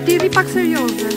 ti jemi pak serioze.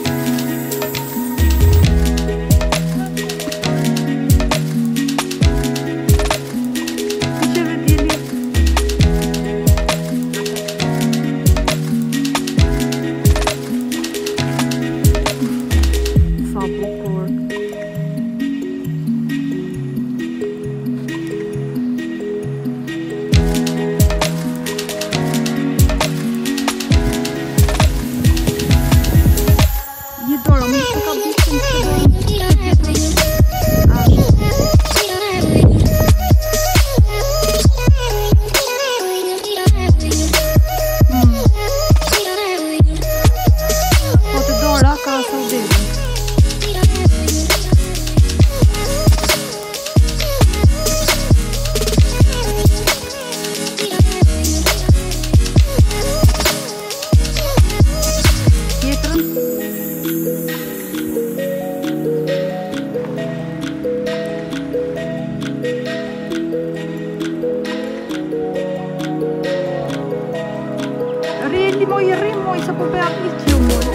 Rimoj sa po bëja një moj.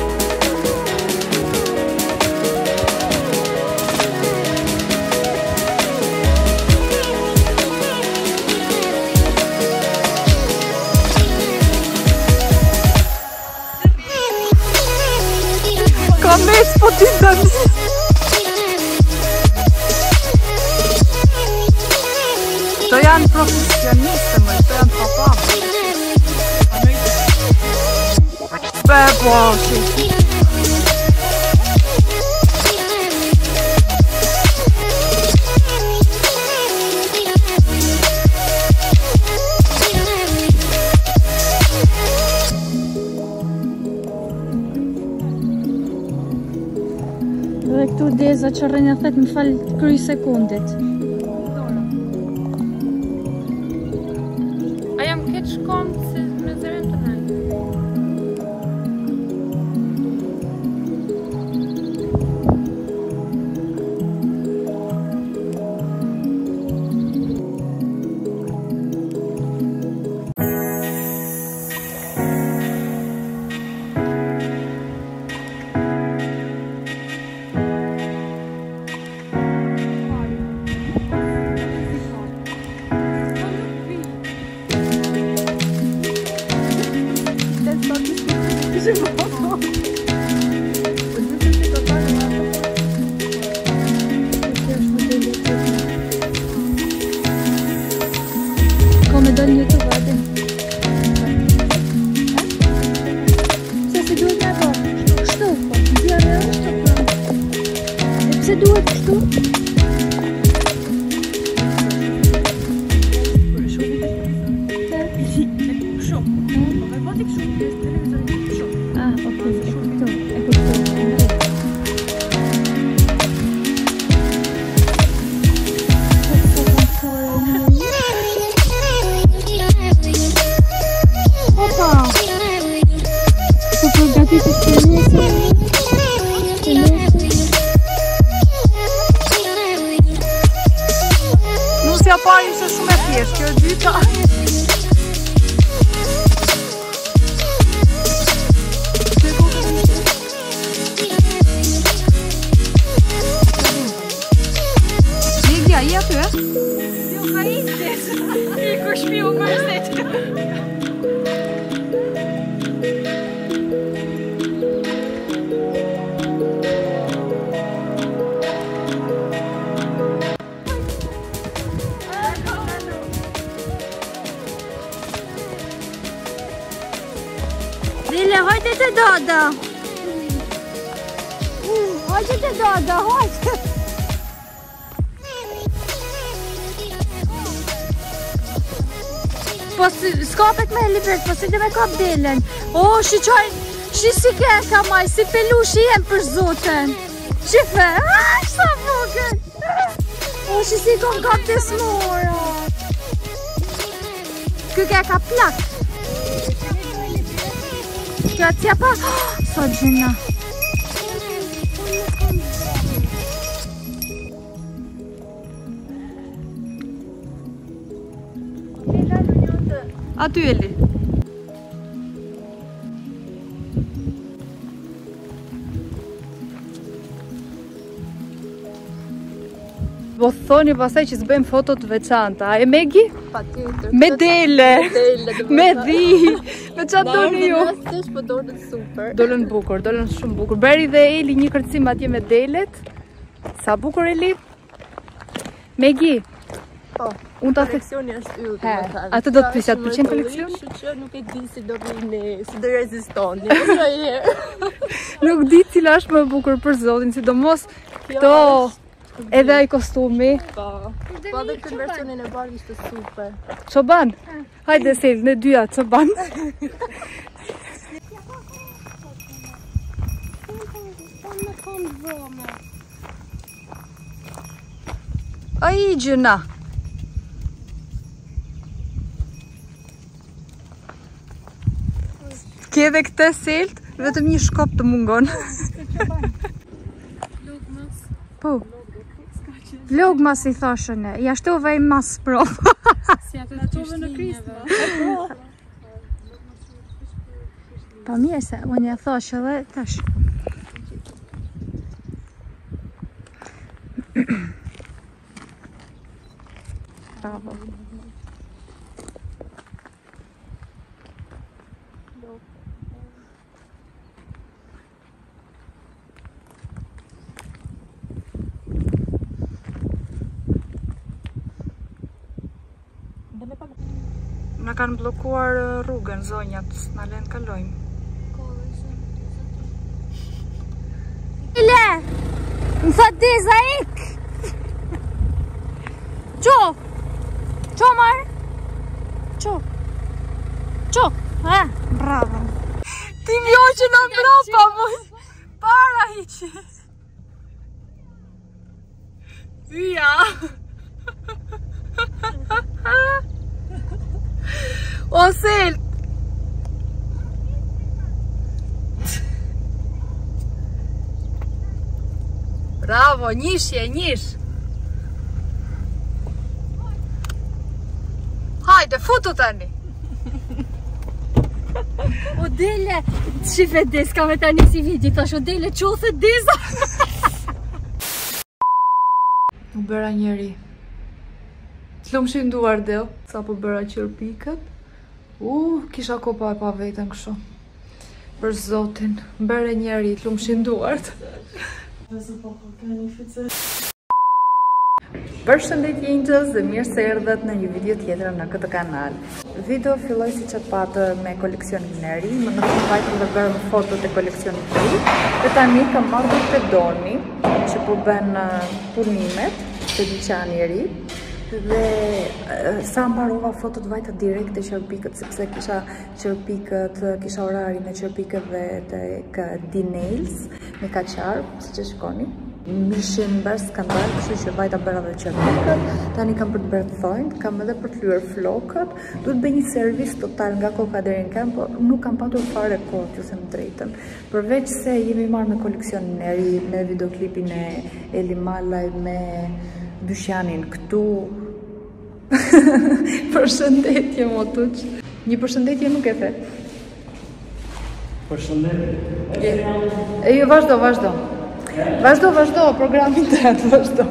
Ka mes po t'i dëmë. To janë profesionistë më, to janë papamë. Po, shi. Dhe këtu deza që rrënja thet më falë kry sekundit. A jam këtë shkomë se me zërën të nëjë? Come do një të vate. Se se duhet me po? Kështu, po, djare është të po. E pse duhet kështu? Nusja pari ishte shumë e thjeshtë, kjo e dyta. Ligja, i aty, e? Jo, ka ishtes. I ku shpiu mërësit. Lille, hajde të dada. Hajde të dada, hajde. Po s'kapet me libret, po si dhe me kap delen. O, shiqaj, shi si keka maj, si pelushi jem për zoten. Shife, sa vogën. O, shi si kom kap të smora. Kë keka plak. Kjo t'ja pa, sa gjuna. Aty Eli. Po thoni pasaj që s'bëjmë foto të veçanta. E Megi? Patjetër. Me dele. Me dhi. Me qatë doni ju? Po dolën super. Dolën bukur, dolën shumë bukur. Beri dhe Eli një kërcim atje me delet. Sa bukur Eli? Megi? Po. Koleksioni është yll. Atë do të pyesja, të pëlqen koleksioni? Kështu që nuk e di si do vini, si do rezistoni. Nuk di cila është më e bukur për zotin, sidomos këto edhe ai kostumi. Po. Po edhe këtë versionin e bardhë ishte super. Çoban? Hajde Sel, ne dyja çoban. Ai gjëna. Ke edhe këtë Selt, vetëm një shkop të mungon. Po. Vlogmas i thoshën e, jashtove i mas pro. Si atë të qove në Kristëva. Pa mirë se, unë ja thoshë edhe tash. Bravo. Na kanë blokuar rrugën zonjat, na lën kalojmë. Ile! Më thot Deza ik! Qo! Qo marë? Qo! Qo! Bravo! Ti vjoqë në mbrapa, moj! Para hiqë! Vija! O Sel! Bravo, njishje, njish! Hajde, futu tani! O dele, shife Dez, ka me tani si vidi, thash o dele, qothe Deza! U bëra njeri. T'lumë shi nduar del, sa po bëra qërpikët. Kisha kopa e pa vetën kështu. Për zotin, bëre njeri, t'lumë shi nduart. Përshëndetje Angels dhe mirë se erdhët në një video tjetër në këtë kanal. Video filloj si që patë me koleksionin e ri, më në fund vajtë dhe bërë fotot e koleksionit të ri. Dhe tani kam marrë të doni që po bën punimet të dyqani i ri. Dhe sa mbarova fotot vajta direkt e qërpikët, sepse kisha qërpikët, kisha orarin e qërpikëve të D-Nails me kaqar, si që shikoni. Mishin bërë skandal, kështu që vajta bërë dhe qërpikët, tani kam për të bërë thonjt, kam edhe për të lyer flokët, duhet bëj një servis total nga koka deri në këmbë, por nuk kam patur fare kohë, t'ju them drejtën. Përveç se jemi marrë me koleksionin e ri, me videoklipin e Eli Malaj, me dyqanin këtu. Përshëndetje motuq. Një përshëndetje nuk e the. Përshëndetje. Jo, vazhdo. Vazhdo, programin të atë vazhdo.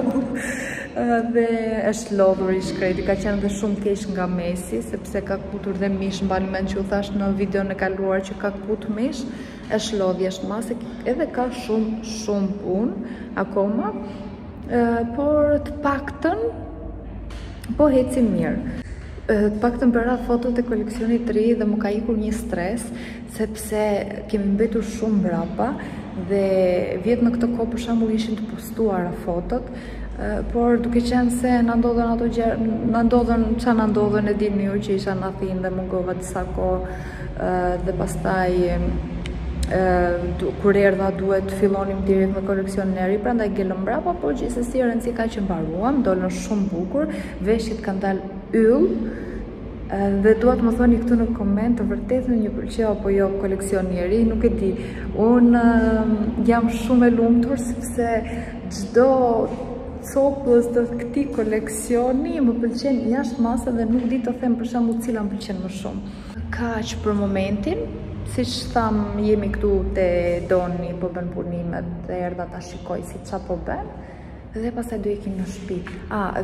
Dhe është lodhur i shkreti, ka qenë dhe shumë keq nga mesi, sepse ka kutur dhe mish, mbani mend që u thash në videon e kaluar që ka kut mish, është lodhje, është masë, edhe ka shumë punë akoma. Por të paktën po hecim mirë. Të paktën bëra fotot e koleksionit të ri dhe më ka ikur një stres, sepse kemi mbetur shumë mbrapa dhe vjetë në këtë kohë për shembull ishin të postuara fotot, por duke qenë se na ndodhen ato gjëra, na ndodhen e dini ju që isha në Athinë dhe mungova disa kohë dhe pastaj kur erdha duhet fillonim direkt me koleksionin e ri, prandaj ngelëm mbrapa, por gjithsesi rëndësi ka që mbaruam, dolën shumë bukur, veshjet kanë dalë yll. Dhe dua të më thoni këtu në koment të vërtetën një pëlqeu apo jo koleksioni i ri, nuk e di. Unë jam shumë e lumtur sepse çdo copës të këtij koleksioni më pëlqen jashtë masa dhe nuk di të them për shembull cila më pëlqen më shumë. Kaq për momentin. Siç tham, jemi këtu te Doni, po bën punimet dhe erdha ta shikoj si ç'a po bën. dhe pastaj do ikim në shtëpi.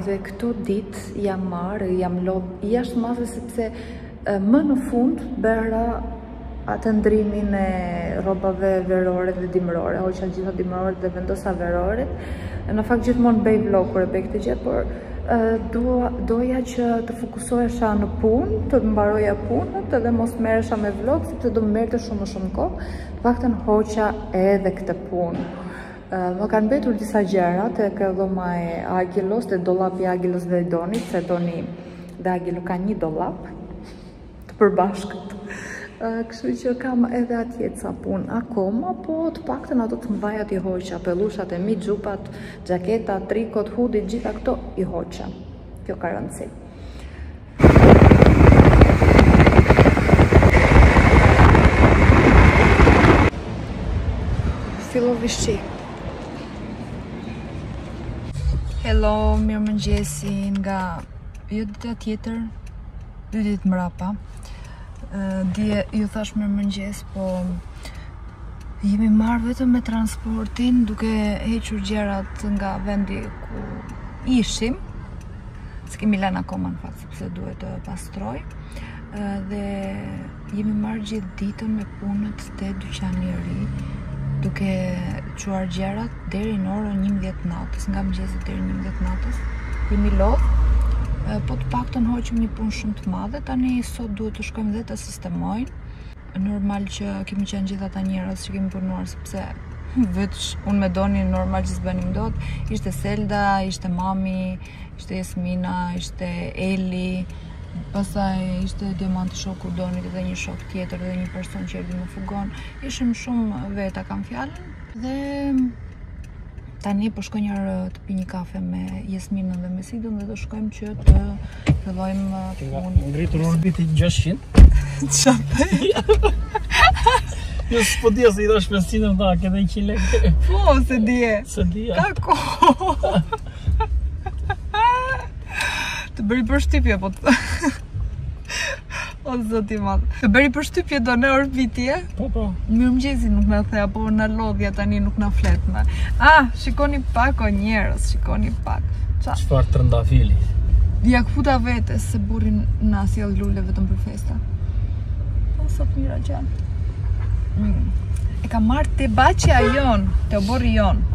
Dhe këto ditë jam lodh jashtë mase sepse më në fund bëra atë ndrimin e rrobave verore dhe dimrore, hoqa gjitha dimroret dhe vendosa veroret. Në fakt gjithmonë bëj vlog kur e bëj këtë gjë, por doja që të fokusohesha në punë, të mbaroja punët edhe mos merresha me vlog sepse do më merrte shumë kohë. Në faktën hoqa edhe këtë punë. Më kanë mbetur disa gjëra tek dhoma e Agilos, te dollapi i Agilos dhe Donit, se Doni dhe Agilo ka një dollap të përbashkët. Kështu që kam edhe atje ca punë akoma, po të paktën ato të mëdha i hoqa, pellushat e mi, xhupat, xhaketat, trikot, hudit, gjitha këto i hoqa. Kjo ka rëndësi. Filloi shi. Hello, mirëmëngjesi nga dita tjetër, 2 ditë mrapa. Dje ju thash mirëmëngjes, po jemi marrë vetëm me transportin duke hequr gjërat nga vendi ku ishim. S'kemi lënë akoma në fakt sepse duhet të pastroj. Dhe jemi marrë gjithë ditën me punët te dyqani i ri, duke çuar gjërat deri në orën 11 natës, nga mëngjesi deri në 11 natës. Jemi lodh. Po të paktën hoqëm një punë shumë të madhe, tani sot duhet të shkojmë dhe të sistemojnë. Normal që kemi qenë gjithë ata njerëz që kemi punuar, sepse vetë unë me Doni normal që s'bënim dot. Ishte Selda, ishte mami, ishte Jasmina, ishte Eli, pastaj ishte Diamanti shoku Donit dhe një shok tjetër dhe një person që erdhi më fugon. Ishim shumë veta, kam fjalën. Dhe tani po shkoj të pi një kafe me Jasminën dhe me Sidon dhe do shkojmë që të fillojmë punën. Ngritur orbiti 600. Çfarë? Jo s'po dia se i dash pensinën tha, ke 100 lekë. Po, se dje. Se dia. Ka kohë. Të bëri përshtypje, po të... O, zoti madh. Të bëri përshtypje do në orbiti, e? Po. Mirëmëngjesi nuk na the, apo na lodhja tani nuk na flet më. Shikoni pak o njerëz, shikoni pak. Çfarë trëndafili. Ja këputa vetes se burrin na sjell lule vetëm për festa. O, sot mira gjan. E ka marrë te baçja jon, te burri jon.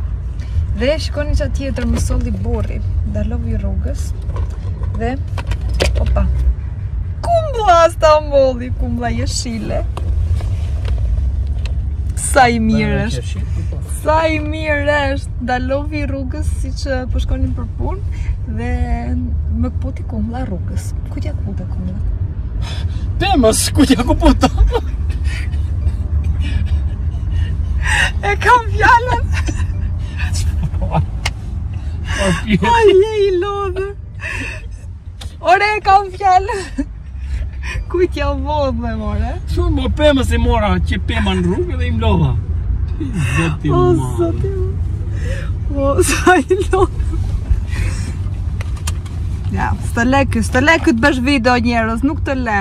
Dhe shikoni ça tjetër më solli burri. Dalovi rrugës. Dhe opa. Kumbla Stambolli, kumbla jeshile. Sa i mirë është. Sa i mirë është. Dalovi rrugës siç po shkonin për punë dhe më kputi kumbla rrugës. Ku t'ja kputa kumbla? Pemës, ku t'ja kputa? E kam fjalën. Ai i lodhë. Ore, e kam fjalën. Kujt ja vodh me more? Shumë më pemës e mora që pema në rrugë dhe im lodha. Zoti O, madh. zoti madh. O, sa i lodhë. Ja, s'të le këtë bësh video njerëz, nuk të le.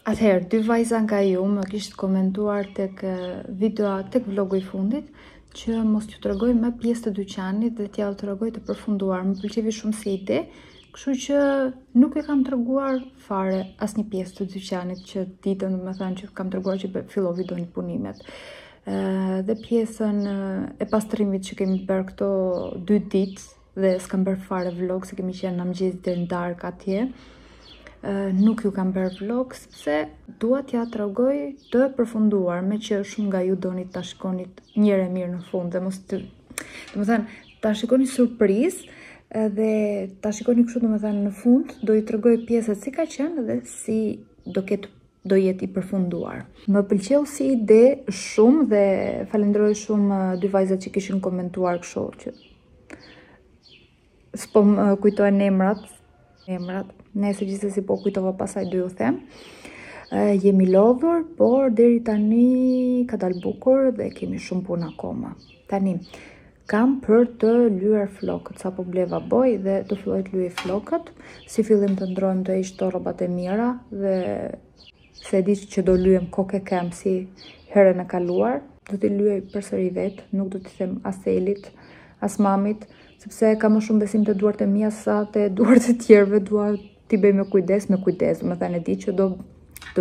Atëherë, 2 vajza nga ju më kishtë komentuar tek video, tek vlogu i fundit, që mos t'ju tregoj me pjesë të dyqanit dhe t'ja tregoj të përfunduar. Më pëlqevi shumë si ide, kështu që nuk e kam treguar fare asnjë pjesë të dyqanit që ditën, më thënë që kam treguar që filloi doni punimet. Dhe pjesën e pastrimit që kemi bërë këto 2 ditë dhe s'kam bërë fare vlog se kemi qenë në mëngjes deri në darkë atje. Nuk ju kam bërë vlog sepse dua t'ja tregoj të përfunduar, me që shumë nga ju doni ta shikonit njëre mirë në fund dhe mos të, domethënë ta shikoni surprizë dhe ta shikoni kështu, domethënë në fund do i tregoj pjesët si ka qenë dhe si do jetë i përfunduar. Më pëlqeu si ide shumë dhe falenderoj shumë 2 vajzat që kishin komentuar kështu që s'po më kujtojnë emrat. Nëse gjithsesi po kujtova pasaj do ju them. Jemi lodhur, por deri tani ka dalë bukur dhe kemi shumë punë akoma. Tani kam për të lyer flokët, sapo bleva boj dhe do filloj të lyej flokët. Si fillim të ndrojmë të hiq to rrobat e mira dhe se di që do lyem kokë kem si herën e kaluar. do t'i lyej përsëri vetë, nuk do t'i them as Elit, as mamit, sepse ka më shumë besim të duart e mia sa të duart e tjerëve, dua t'i bëj me kujdes, më thënë e di që do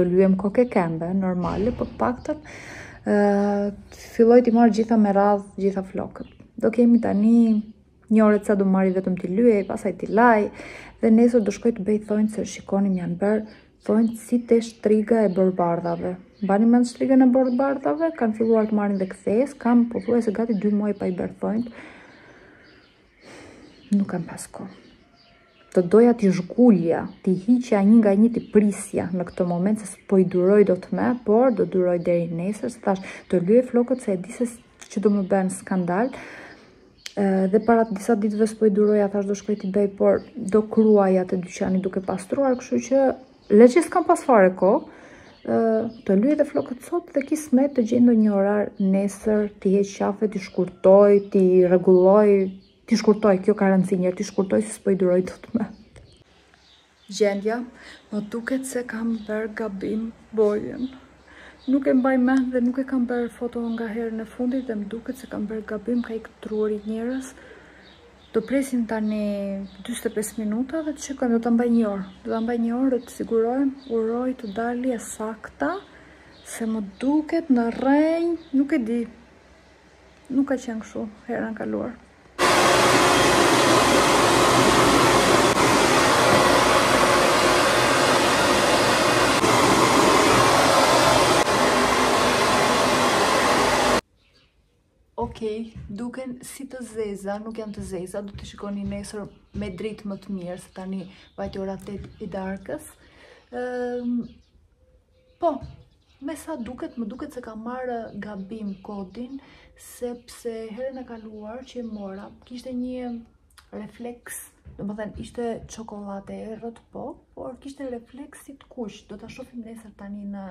lyem koke kembe, normale, po paktën filloj t'i marrë gjitha me radhë, gjitha flokët. Do kemi tani 1 orë sa do marri vetëm t'i lyej, pasaj t'i laj, dhe nesër do shkoj të bëj thonjtë se shikonim janë bërë thonjtë si te shtriga e borbardhave. Mbani mend shtrigën e borbardhave? Kanë filluar të marrin dhe kthes, kam pothuajse gati 2 muaj pa i bërë thonjtë. Nuk kam pas kohë. Të doja t'i zhgulja, t'i hiqja një nga një, t'i prisja në këtë moment, se s'po i duroj do të me, por do duroj deri nesër, se thash të lyej flokët se e di se që do më bën skandal. Dhe para disa ditëve s'po i duroja, thash do shkoj t'i bëj, por do kruaja të dyqani duke pastruar, kështu që legjis kam pas fare kohë, të lyej dhe flokët sot dhe kismet të gjej ndonjë orar nesër, t'i heq qafe, t'i shkurtoj, t'i rregulloj, t'i shkurtoj, kjo ka rëndësi njerë, t'i shkurtoj si s'po i duroj dot më. Gjendja, më duket se kam bërë gabim bojën. Nuk e mbaj mend dhe nuk e kam bërë foto nga herën e fundit dhe më duket se kam bërë gabim, ka ikë truarit njerës. Do presim tani 45 minuta dhe të shikojmë, do ta mbaj 1 orë. Do ta mbaj 1 orë dhe të sigurojmë, uroj të dali e sakta, se më duket në rrenjë, nuk e di. Nuk ka qenë kështu herën kaluar. Okej, duken si të zeza, nuk janë të zeza, do të shikoni nesër me dritë më të mirë, se tani vajti ora 8 i darkës. Po, me sa duket, më duket se ka marrë gabim kodin, sepse herën e kaluar që e mora, kishte një refleks, do më thënë ishte çokoladë e errët, po, por kishte refleks si të kuq, do ta shohim nesër tani në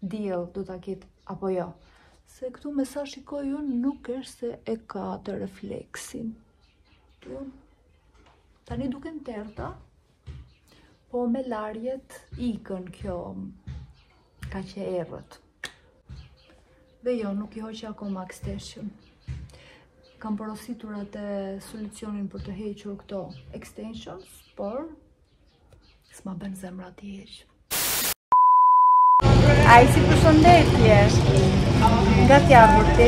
diell, do ta ketë apo jo. Se këtu me sa shikoj unë nuk është se e ka të refleksin. Tani duken terta, po me larjet ikën kjo ka që errët. Dhe jo, nuk i hoqja akoma extension. Kam porositur atë solucionin për të hequr këto extensions, por s'ma bën zemra t'i heq. Ai si përshëndetje. Nga t'ja vërti?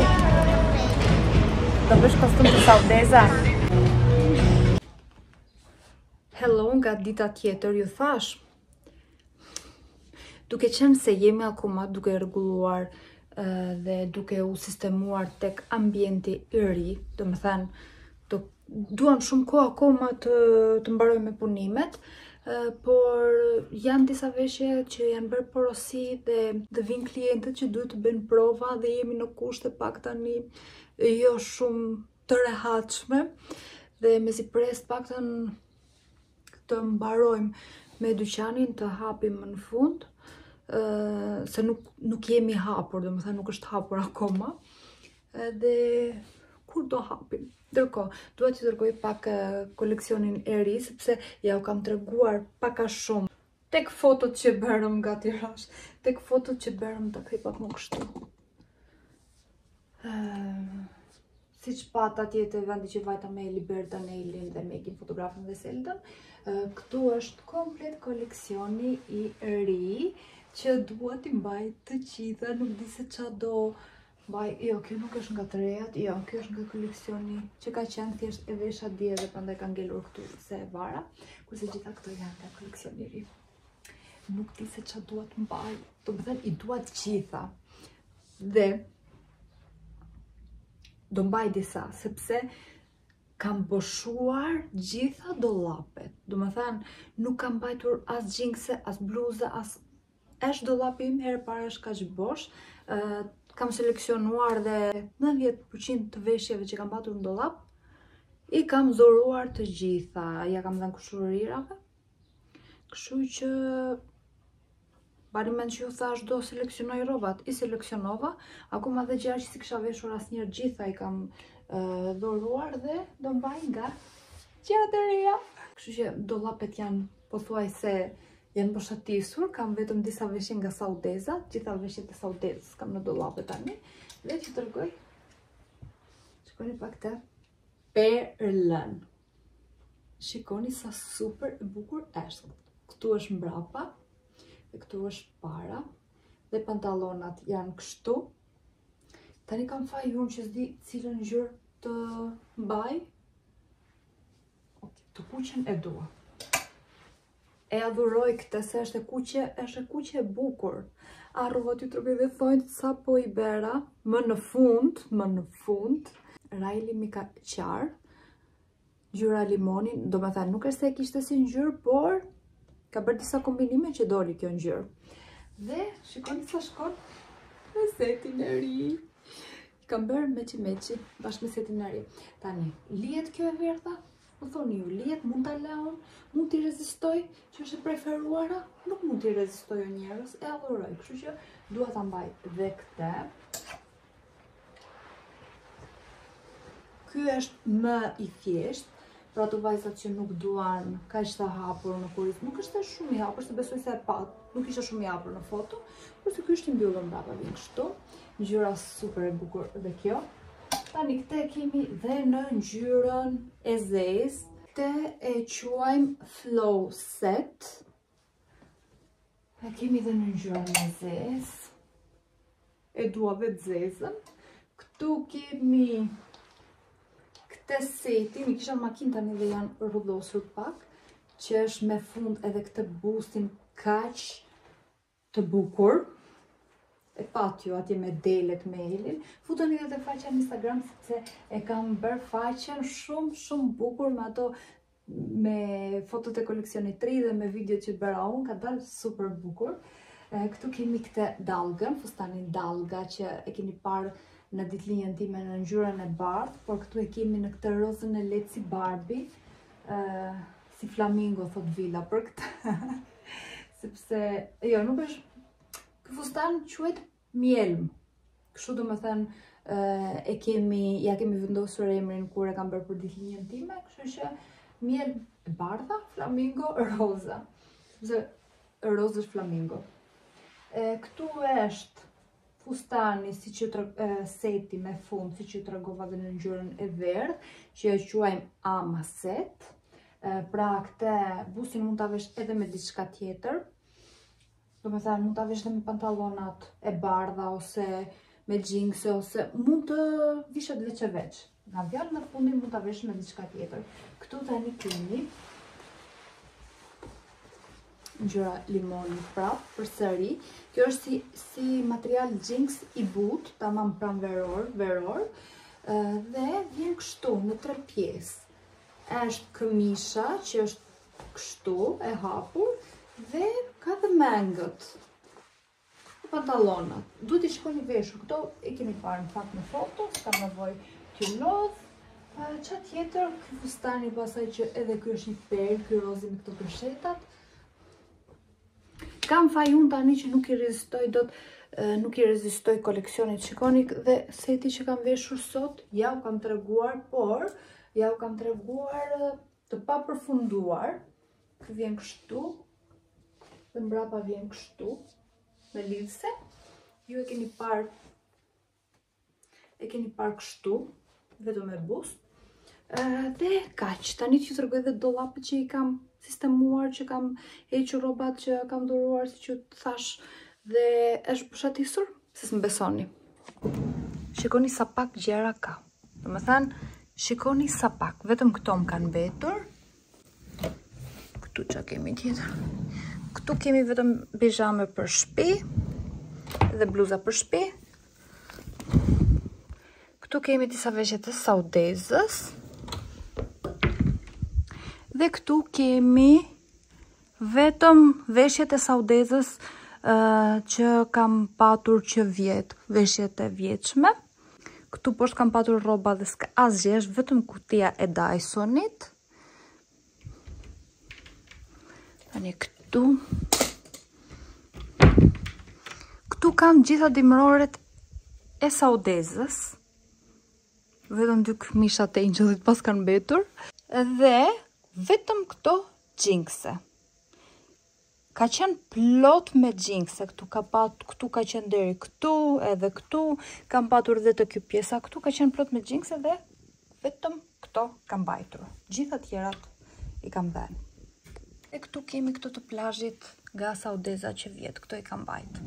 Do bësh kostum të saudeza? Hello, nga dita tjetër ju thash. Duke qenë se jemi akoma duke rregulluar dhe duke u sistemuar tek ambienti i ri, do më thënë, duam shumë kohë akoma të mbaroj me punimet, por janë disa veshje që janë bërë porosi dhe vinë klientët që duhet të bëjnë prova dhe jemi në kushte pak tani jo shumë të rehatshme dhe mezi pres pak të mbarojmë me dyqanin të hapim më në fund, se nuk jemi hapur, do më thënë nuk është hapur akoma, dhe kur do hapim. Ndërkohë, duhet të dërgoj pak koleksionin e ri, sepse ja u kam treguar pak a shumë. Tek fotot që bërëm nga Tirash, tek fotot që bërëm të kthej pak më kështu. Siç pat atje te vendi që vajta me Eliberta, Neilin dhe Megin, fotografën dhe Seldën, këtu është komplet koleksioni i ri që dua t'i mbaj të gjitha, nuk di se ç'a do. Jo, kjo nuk është nga të rejat, jo, kjo është nga koleksioni që ka qenë thjesht e vesha dje dhe prandaj ka ngelur këtu se e vara, kurse gjitha këto janë nga koleksioni i ri. Nuk di se ç'a dua të mbaj, do të thënë i dua të gjitha. Dhe do mbaj disa, sepse kam boshuar gjitha dollapet. Do të thënë, nuk kam mbajtur as xhinkse, as bluza, as është dollapi im herë para është kaq bosh. Kam seleksionuar dhe 90% të veshjeve që kam patur në dollap, i kam zoruar të gjitha, ja kam dhënë kushërirave. Kështu që bani mend që ju thash do seleksionoj rrobat, i seleksionova, akoma dhe gjëra që si kisha veshur asnjëherë gjitha i kam dhuruar dhe do mbaj nga gjërat e reja. Kështu që dollapet janë pothuajse janë boshatisur, kam vetëm disa veshje nga Saudeza, gjitha veshjet e Saudezës kam në dollape tani, Dhe që të rgoj. Shikoni pak të perlën. Shikoni sa super e bukur është. Këtu është mbrapa, dhe këtu është para, dhe pantallonat janë kështu. Tani kam faj unë që s'di cilën ngjyrë të mbaj. Të kuqen e dua. E adhuroj këtë se është e kuqe e bukur. Arruva t'ju tërgoj dhe thonjë sa po i bera, më në fund, Rajli mi ka qarë, ngjyra limonin, do me thënë, nuk është se e kishte si ngjyrë, por ka bërë disa kombinime që doli kjo ngjyrë. Dhe, shikoni sa shkon me setin e ri. Kam bërë meqi, bashkë me setin e ri. Tani, lihet kjo e verdha? Më thoni ju, lihet, mund t'a leon, mund t'i rezistoj, që është e preferuara, nuk mund t'i rezistoj o njerës, e adhuroj, kështu që dua t'a mbaj dhe këte. Ky është më i thjesht, për ato vajzat që nuk duan kaq të hapur në kuriz, nuk është shumë i hapur, se besoj se e pat, nuk ishte shumë i hapur në foto, por se ky është i mbyllur mbrapa vjen kështu, ngjyra super e bukur dhe kjo. Tani këte kemi dhe në ngjyrën e zezë, këte e quajmë Flow Set. E kemi dhe në ngjyrën e zezë, e dua dhe të zezën. Këtu kemi këtë seti, mi kisha makinë tani dhe janë rrullosur pak, që është me fund edhe këtë bustin kaq të bukur. E pat ju atje me delet me Elin. Futoni edhe të faqen në Instagram, sepse e kam bërë faqen shumë bukur me ato, me fotot e koleksionit 3 dhe me video që bëra unë, ka dalë super bukur. Këtu kemi këtë dalgën, fustanin dalga që e keni parë në ditëlinjën time në ngjyrën e bardhë, por këtu e kemi në këtë rozën e letë si Barbie, si flamingo, thot Villa për këtë. Sepse, jo, nuk është, ky fustan quhet mjelm. Kështu do me thënë, ja kemi vendosur emrin kur e kam bërë për ditëlinjën time, kështu që mjelm e bardha, flamingo, roza. Sepse rozë është flamingo. Këtu është fustani, seti me fund, si që tregova dhe në ngjyrën e verdhë, që e quajmë Ama Set. Pra këtë busin mund t'a vesh edhe me diçka tjetër. Do me thënë, mund t'a vesh edhe me pantallonat e bardha, ose me xhinse, ose mund të vishet veç e veç. Nga vjallë në fundin mund t'a vesh me diçka tjetër. Këtu tani kemi ngjyra limoni prap, përsëri. Kjo është si material jeans i butë, tamam pranveror, dhe vjen kështu në 3 pjesë. Është këmisha që është kështu e hapur dhe ka dhe mengët. Pantallonat. Duhet i shikoni veshur. Këto e keni parë në fakt në foto, s'kam nevojë t'ju lodh. Qa tjetër, ky fustani pasaj që edhe ky është një perl, ky rozi me këto përshetat. Kam faj unë tani që nuk i rezistoj koleksionit. Shikoni dhe seti që kam veshur sot, ja u kam treguar, por ja u kam treguar të pa përfunduar. Kë vjen kështu, dhe mbrapa vjen kështu, me lidhse. Ju e keni parë kështu, vetëm me bust. Dhe kaq, tani që tregoj dhe dollapet që i kam sistemuar, që kam hequr rrobat që kam dhuruar, si që të thash, dhe është pushatisur, se s'më besoni. Shikoni sa pak gjëra ka. Do me thënë, shikoni sa pak, vetëm këto më kanë mbetur. Këtu që kemi tjetër. Këtu kemi vetëm pijame për shtëpi dhe bluza për shtëpi. Këtu kemi disa veshje të saudezës. Dhe këtu kemi vetëm veshjet e saudezës që kam patur që vjetë, veshjet e vjeçme. Këtu poshtë kam patur rroba dhe s'ka asgjë, është vetëm kutia e Dysonit. Tani këtu. Këtu kam gjitha dimëroret e saudezës. Vetëm 2 këmishat e Angelit pas kanë mbetur. Dhe vetëm këto xhinkse. Ka qenë plot me xhinkse, këtu ka qenë deri këtu, edhe këtu, kam patur dhe të kjo pjesa këtu, ka qenë plot me xhinkse dhe vetëm këto kam mbajtur. Gjitha tjerat i kam dhënë. E këtu kemi këto të plazhit nga Saudeza që vjet, këto i kam mbajt.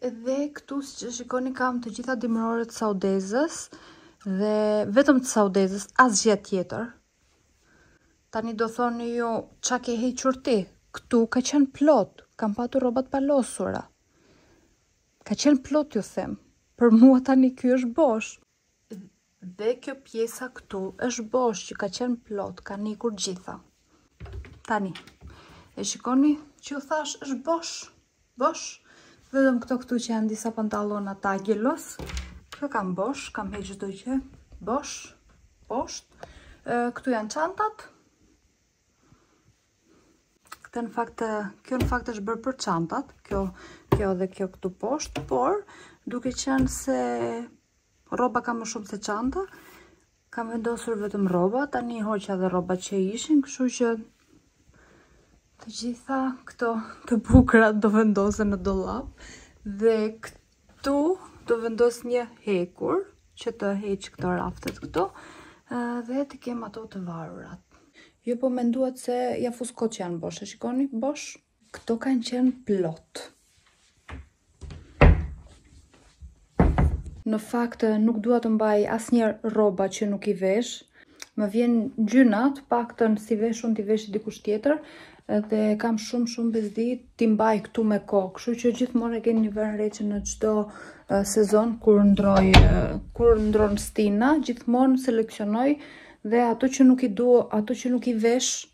Edhe këtu si që shikoni kam të gjitha dimërorët Saudezës dhe vetëm të Saudezës, asgjë tjetër. Tani do thoni ju, qa ke hequr ti? Këtu ka qenë plot, kam patur rrobat palosura. Ka qenë plot ju them, për mua tani ky është bosh. Dhe kjo pjesa këtu është bosh që ka qenë plot, ka nikur gjitha. Tani, e shikoni që ju thash është bosh, bosh. Vetëm këtu që janë disa pantallona Tagelos, kjo kam bosh, kam heqë çdo gjë, bosh, poshtë. Këtu janë çantat. Kjo në fakt është bërë për çantat, kjo dhe kjo këtu poshtë, por duke qenë se rroba ka më shumë se çanta, kam vendosur vetëm rroba, tani hoqa dhe rrobat që ishin, kështu që të gjitha këto të bukura do vendosen në dollap dhe këtu do vendos një hekur që të heq këto raftet këtu dhe të kem ato të varurat. Jo po menduat se ja fuskot që janë bosh, e shikoni, bosh, këto kanë qenë plot. Në fakt nuk dua të mbaj asnjëherë rroba që nuk i vesh. Më vjen gjynat, paktën si vesh unë t'i vesh dikush tjetër, dhe kam shumë bezdi t'i mbaj këtu me kokë, kështu që gjithmonë e keni një vënreqe në çdo sezon kur ndron stina, gjithmonë seleksionoj dhe ato që nuk i dua, ato që nuk i vesh,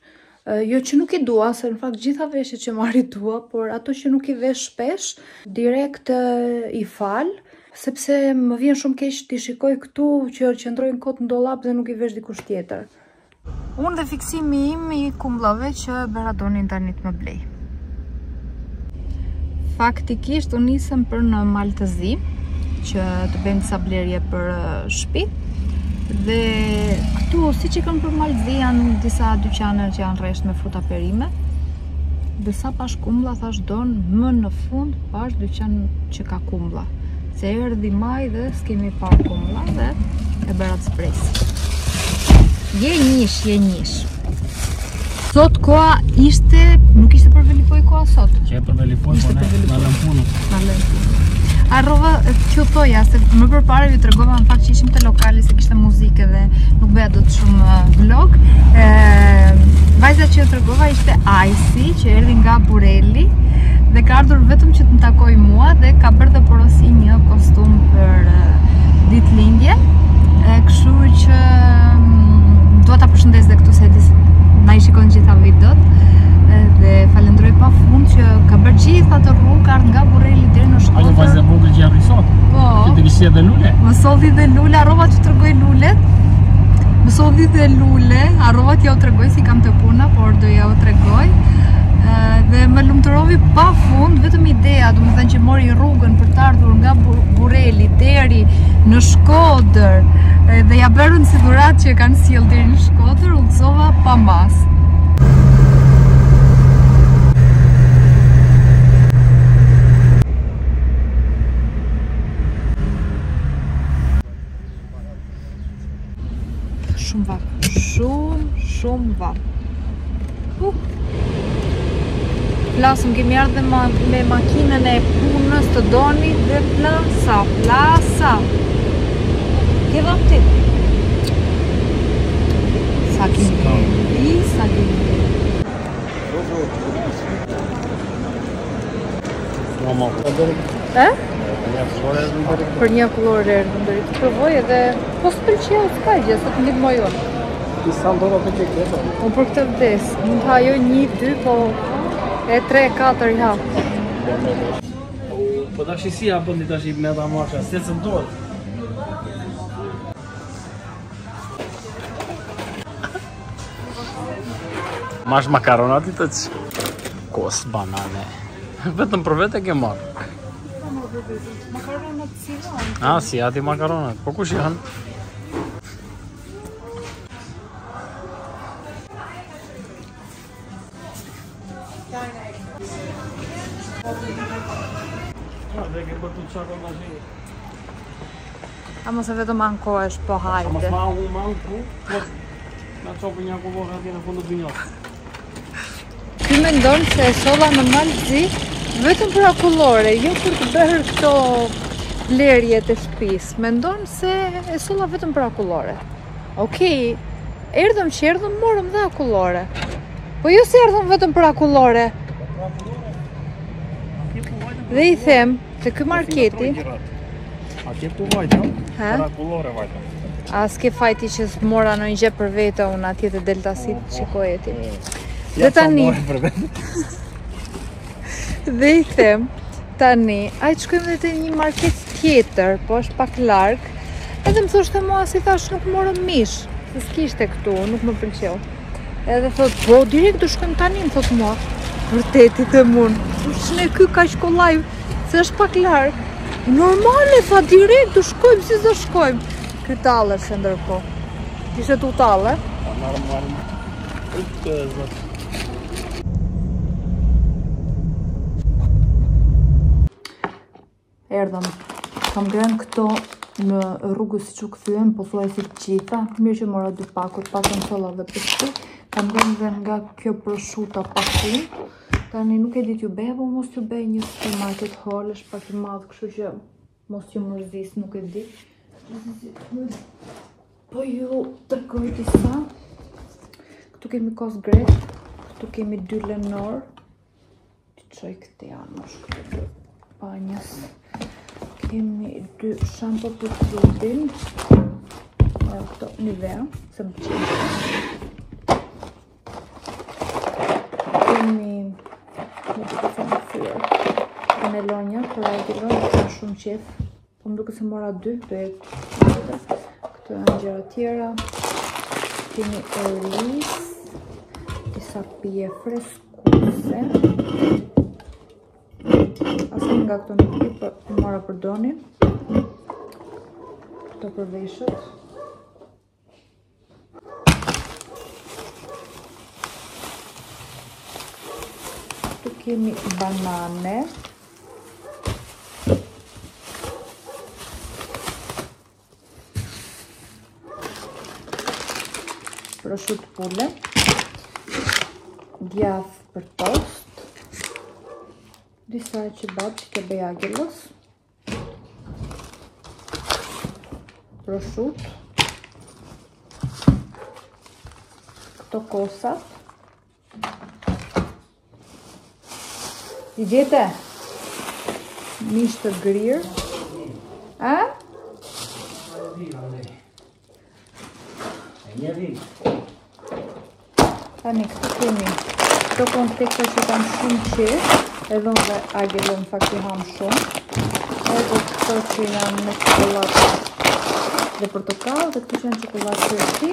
jo që nuk i dua, se në fakt gjitha veshjet që marr i dua, por ato që nuk i vesh shpesh, direkt i fal, sepse më vjen shumë keq t'i shikoj këtu që qëndrojnë kot në dollap dhe nuk i vesh dikush tjetër. Unë dhe fiksimi im i kumllave që Beradonin tani të më blej. Faktikisht unë nisem për në Maltëzi, që të bëjmë disa blerje për shtëpi. Dhe këtu, si që kanë për Maltëzi, janë disa dyqane që janë rresht me fruta perime. Dhe sa pash kumlla, thash donë më në fund pash dyqan që ka kumlla. Se erdhi maj dhe s'kemi parë kumlla dhe e bëra të spresi. Je njish. Sot koha nuk ishte për velipoj koha sot. Që e për velipoj, po në lëmpunë. Arrova t'ju thoja, se më përpara ju tregova në fakt që ishim te lokali se kishte muzikë dhe nuk bëja dot shumë vlog. Vajza që ju tregova ishte Ajsi, që erdhi nga Bureli dhe ka ardhur vetëm që të më takoj mua dhe ka bërë dhe porosi një kostum për ditëlindje. Kështu që dua ta përshëndes dhe këtu se na i shikon gjitha videot. Dhe falenderoj pa fund që ka bërë gjitha të rrugë, ardhë nga Bureli deri në Shkodër. A vajzë e vogël që janë sot? Po. Që të kishte dhe lule? Më solli dhe lule, harrova t'ju tregoj lulet. Më solli dhe lule, harrova t'ja u tregoj si kam të puna, por do ja u tregoj. Dhe më lumturovi pa fund, vetëm ideja, domethënë që mori rrugën për të ardhur nga Bureli deri në Shkodër dhe ja bërën si dhurat që kanë sjell deri në Shkodër, u gëzova pa mas. Shumë vap. Plasëm, kemi ardhe me makinën e punës të Donit dhe plasa. Ke vap ti? Sa kemi. Për një kullore erdhëm deri të provoj edhe po s'pëlqeu s'ka gjë, se të ndihmoj unë. Sa ndora të që këtë? Unë për këtë vdes, mund të hajoj 1, 2, po e 3, 4 i hapë. Po tash si apo ndi tash me ata marcha, se të ndorë. Mash makaronat i të që? Kos, banane. Vetëm për vete ke marrë. Makaronat si janë? Si ati makaronat, po kush janë? Dajne. Dhe ke bërtu të qako nga zhjë. A mos e vetëm ankohesh, po hajde. Mos ma unë ma unë ku, nga qopë një akullore atje në fundu bënjohë. Ty mendon se e solla në Malzi vetëm për akullore, jo për të bërë këto blerje të shtëpis. Mendon se e solla vetëm për akullore. Okej, erdhëm që erdhëm, morëm dhe akullore. Po jo se erdhëm vetëm për akullore. Dhe i them, të ky marketi... Atje ku vajta, Ha? për akullore vajta. A s'ke fajti që s'mora në një gjë për vete, unë atje të deltasit qikoj e ti. Dhe tani... Dhe i them, tani, ajtë shkojmë dhe të një market tjetër, po është pak larg, edhe më thoshte mua si thash nuk morëm mish, se s'kishte këtu, nuk më pëlqeu. Edhe thot, po direkt do shkojmë tani, më thot mua. Vërteti të mund, shne ky ka shkollaj, se është pak larg. Normale, tha direkt do shkojmë, si do shkojmë. Ky tallesh e ndërko. Ishte tu talle? Erdhëm, kam grënë këto në rrugës që këthyem, po thuaj si gjitha, mirë që mora 2 pakut, pakën solla dhe përshti, kam grënë dhe nga kjo prosciutto pakun, tani nuk e dit ju bej, po mos ju bej një supermarket hall, është pak i madhë, kështu që mos ju mërzis, nuk e di. Po ju tërkoj disa, këtu kemi kos gret, këtu kemi 2 lenor, të qoj këte janë, më shkëtë panjës. Kemi 2 shampo për trupin, këto Nivea, se më qenë. Kemi, në të të thëmë fyrë, kanelonja, për ajgilon, që në shumë qef, po më duke se mora 2, do e këto janë gjëra tjera. Kemi eris, disa pije freskuse, asë nga këto nuk i mora për donin. Këto për veshët. Këtu kemi banane. Prosciutto pulle. Djath për tost. Disa kebab që ke bejagelos, prosciutto, këto kosat, i gjete, mish të grirë, a? Tani këtu kemi këto konfekta që kanë shumë qef, edhe unë dhe agjelon fakti ham shumë, edhe këto që janë me çokoladë dhe portokall, dhe këto që janë çokoladë qërti,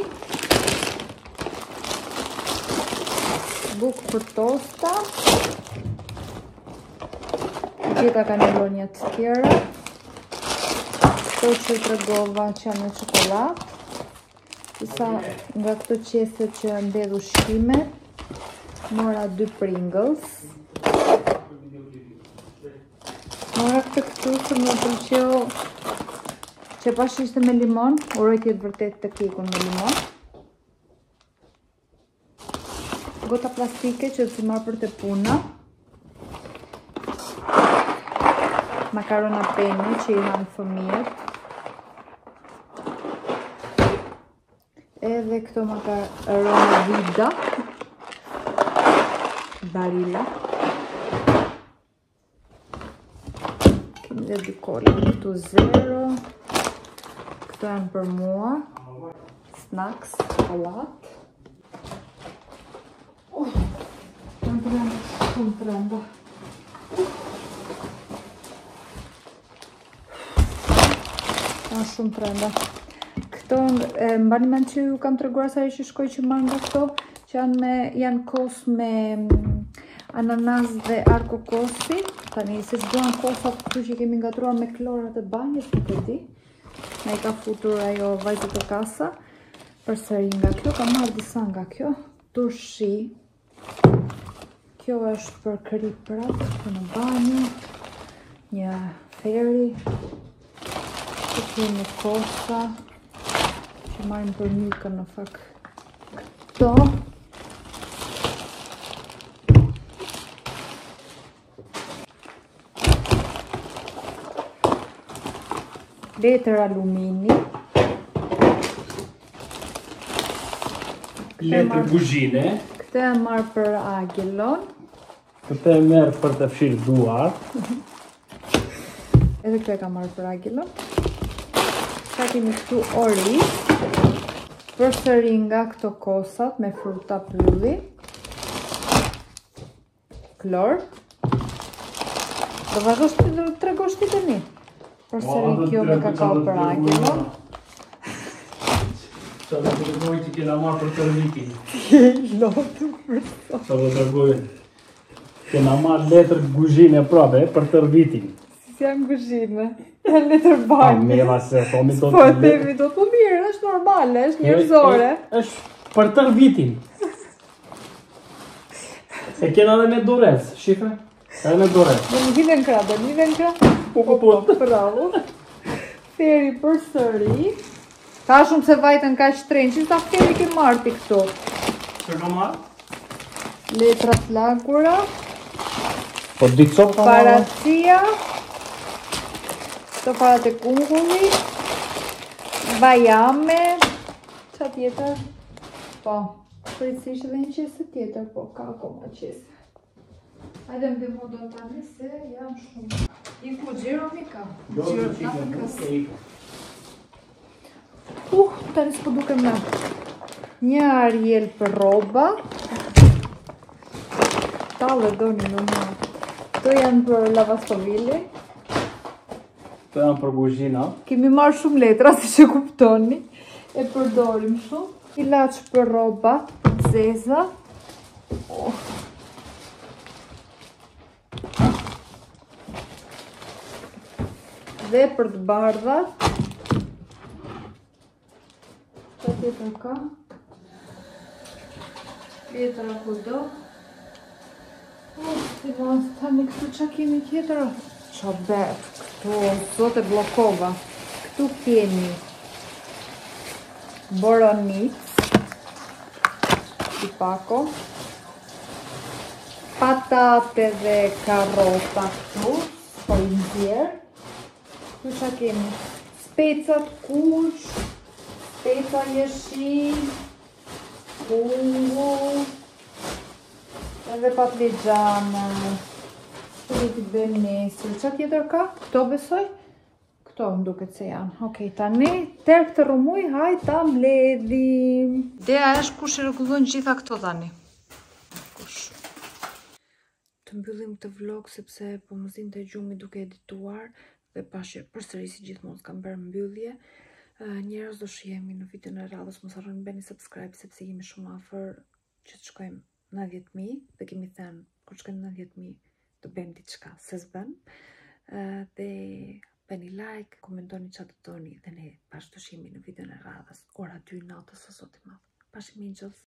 bukë për tosta, gjitha kanelonja të tjera, këto që i tregova që janë me çokoladë, disa nga këto qese që mbedh ushqime, mora 2 Pringles. Mora këtu që më pëlqeu që pash ishte me limon, uroj t'jetë vërtet të kikun me limon. Gota plastike që të marrë për të puna. Makarona peni që i hanë fëmijët. Edhe këto makarona vida. Barilla. Kemi dhe 2 kolla, këtu 0. Këto janë për mua. Snacks, çokoladë. Janë brenda, shumë brenda. Janë shumë brenda. Këto, mbani mend që ju kam treguar sa që shkoj që marrë nga këto, që janë kos me ananas dhe arkokosi. Tani, se s'duan kosat këtu që kemi ngatruar me klorat e banjës, nuk e di. Me i ka futur ajo vajzët e kasa. Përsëri nga kjo, kam marrë disa nga kjo. Turshi. Kjo është për kri prap, për në banjë, një feri, që kemi kosa, që marrim për mykën në fakt këto. Letër alumini. Letër kuzhine. Këtë e marrë për agjellon. Këtë e merë për të fshirë duar. Edhe këtë e ka marrë për agjellon. Ka kemi këtu oris. Përsëri nga këto kosat me fruta pylli. Klor. Do vazhdosh të tregosh ti tani. Përsëri kjo me kakao për agjellon. Sa do të tregoj që kena marrë për tërvitin. Lotu për to. Sa do të tregoj. Kena marrë letër kuzhine prape për tërvitin. Si janë kuzhine? Janë letër banjë. Meva se thomi do Po themi do të mirë, është normale, është njerëzore. Është për tërvitin. E kena edhe me dorez, shife? Edhe me dorez. Do një hidhen kra. Po, bravo. Feri përsëri. Ka shumë se vajtën ka shtrenjë, që sa feri ke marrë ti këtu? Që ka marrë? Letra flagura. Po dico ka marrë? Paracia. Këto parat e kungulli. Bajame. Qa tjetër? Po, përësisht edhe një qese tjetër, po ka akoma qese. Hajde më demo do tani se janë shumë. I ku gjiro mika? Gjiro të kës. Tani s'po duke me. Një Ariel për roba. Tale doni në një. Këto janë për lavastovili. Këto janë për kuzhina. Kemi marrë shumë letra, si që kuptoni. E përdorim shumë. Ilaç për roba, për zeza. Dhe për të bardhat. Qa tjetër ka? Letra kudo. Tani këtu qa kemi tjetër? Qa bet, këtu, sot e blokova. Këtu kemi boronic, tipako, patate dhe karota këtu, po i nxjerr. Këtu qa kemi? Specat kuq, speca jeshil, kungull, edhe patligjane, friti benesër. Qa tjetër ka? Këto besoj? Këto më duket se janë. Okej, tani, tërë këtë rumuj, haj ta mbledhim. Ideja është kush e rregullon gjitha këto tani. Kush. Të mbyllim këtë vlog sepse po më zinte gjumi duke edituar dhe pashë përsërisi gjithmonë s'kam bërë mbyllje. Njerëz do shihemi në videon e radhës, mos harroni bëni subscribe sepse jemi shumë afër që të shkojmë 90.000 dhe kemi thënë kur shkojmë 90.000 do bëjmë diçka, se s'bën. Dhe bëni like, komentoni çfarë doni dhe ne bashkë do shihemi në videon e radhës ora 2 natës së sotit madh. Pashim angels.